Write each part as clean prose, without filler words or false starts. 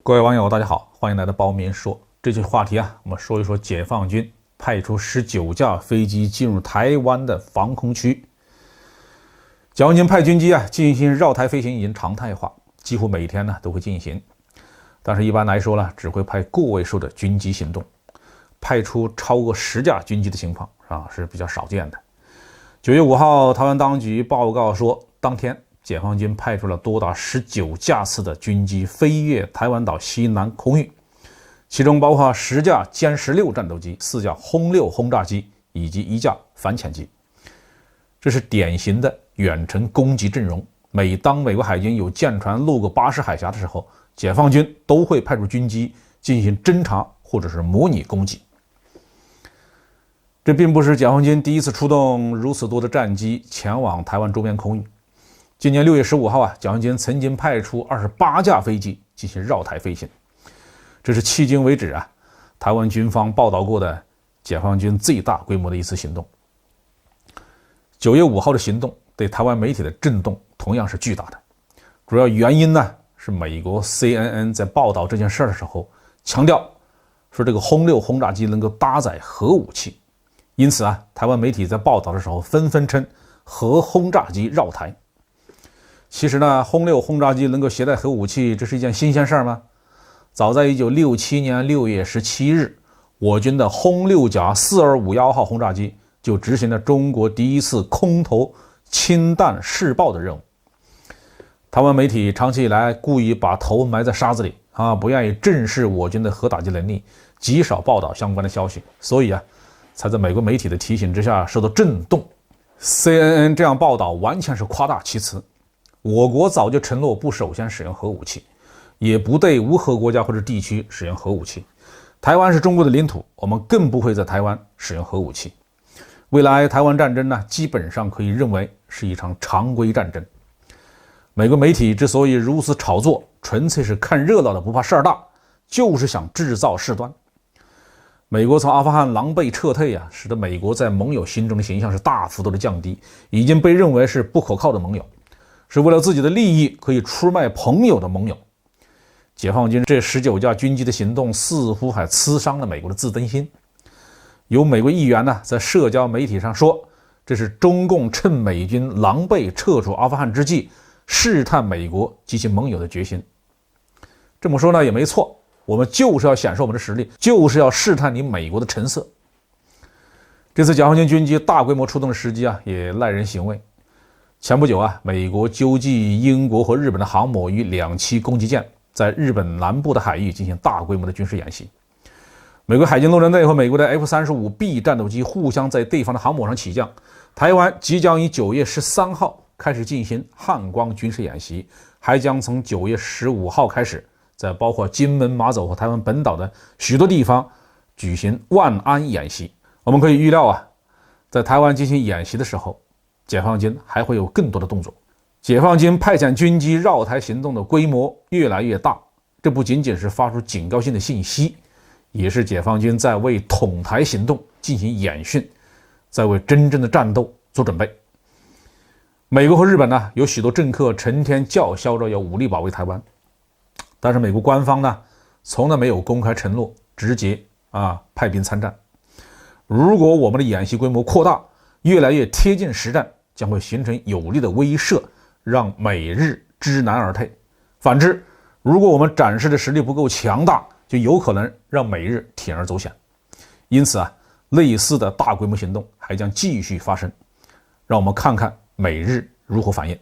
各位网友，大家好，欢迎来到包民说。这期话题我们说一说解放军派出19架飞机进入台湾的防空区。解放军派军机进行绕台飞行已经常态化，几乎每天都会进行。但是一般来说呢，只会派个位数的军机行动，派出超过10架军机的情况是比较少见的。9月5号，台湾当局报告说，当天解放军派出了多达19架次的军机飞越台湾岛西南空域，其中包括10架歼16战斗机、4架轰6轰炸机以及1架反潜机。这是典型的远程攻击阵容。每当美国海军有舰船路过巴士海峡的时候，解放军都会派出军机进行侦察或者是模拟攻击。这并不是解放军第一次出动如此多的战机前往台湾周边空域。今年6月15号解放军曾经派出28架飞机进行绕台飞行，这是迄今为止台湾军方报道过的解放军最大规模的一次行动。9月5号的行动对台湾媒体的震动同样是巨大的，主要原因是美国 CNN 在报道这件事的时候强调说这个轰6轰炸机能够搭载核武器，因此台湾媒体在报道的时候纷纷称核轰炸机绕台。其实轰6轰炸机能够携带核武器，这是一件新鲜事吗？早在1967年6月17日，我军的轰6甲4251号轰炸机就执行了中国第一次空投氢弹试爆的任务。台湾媒体长期以来故意把头埋在沙子里不愿意正视我军的核打击能力，极少报道相关的消息，所以才在美国媒体的提醒之下受到震动。 CNN 这样报道完全是夸大其词。我国早就承诺不首先使用核武器，也不对无核国家或者地区使用核武器。台湾是中国的领土，我们更不会在台湾使用核武器。未来台湾战争基本上可以认为是一场常规战争。美国媒体之所以如此炒作，纯粹是看热闹的不怕事儿大，就是想制造事端。美国从阿富汗狼狈撤退使得美国在盟友心中的形象是大幅度的降低，已经被认为是不可靠的盟友，是为了自己的利益可以出卖朋友的盟友。解放军这19架军机的行动似乎还刺伤了美国的自尊心。有美国议员在社交媒体上说，这是中共趁美军狼狈撤出阿富汗之际，试探美国及其盟友的决心。这么说也没错，我们就是要显示我们的实力，就是要试探你美国的成色。这次解放军军机大规模出动的时机也耐人寻味。前不久美国纠集英国和日本的航母与2栖攻击舰在日本南部的海域进行大规模的军事演习。美国海军陆战队和美国的 F-35B 战斗机互相在对方的航母上起降。台湾即将于9月13号开始进行汉光军事演习，还将从9月15号开始在包括金门、马祖和台湾本岛的许多地方举行万安演习。我们可以预料在台湾进行演习的时候，解放军还会有更多的动作。解放军派遣军机绕台行动的规模越来越大，这不仅仅是发出警告性的信息，也是解放军在为统台行动进行演训，在为真正的战斗做准备。美国和日本有许多政客成天叫嚣着要武力保卫台湾，但是美国官方从来没有公开承诺直接派兵参战。如果我们的演习规模扩大，越来越贴近实战，将会形成有力的威慑，让美日知难而退。反之，如果我们展示的实力不够强大，就有可能让美日铤而走险。因此类似的大规模行动还将继续发生，让我们看看美日如何反应。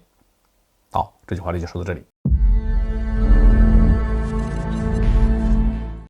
好，这句话就说到这里。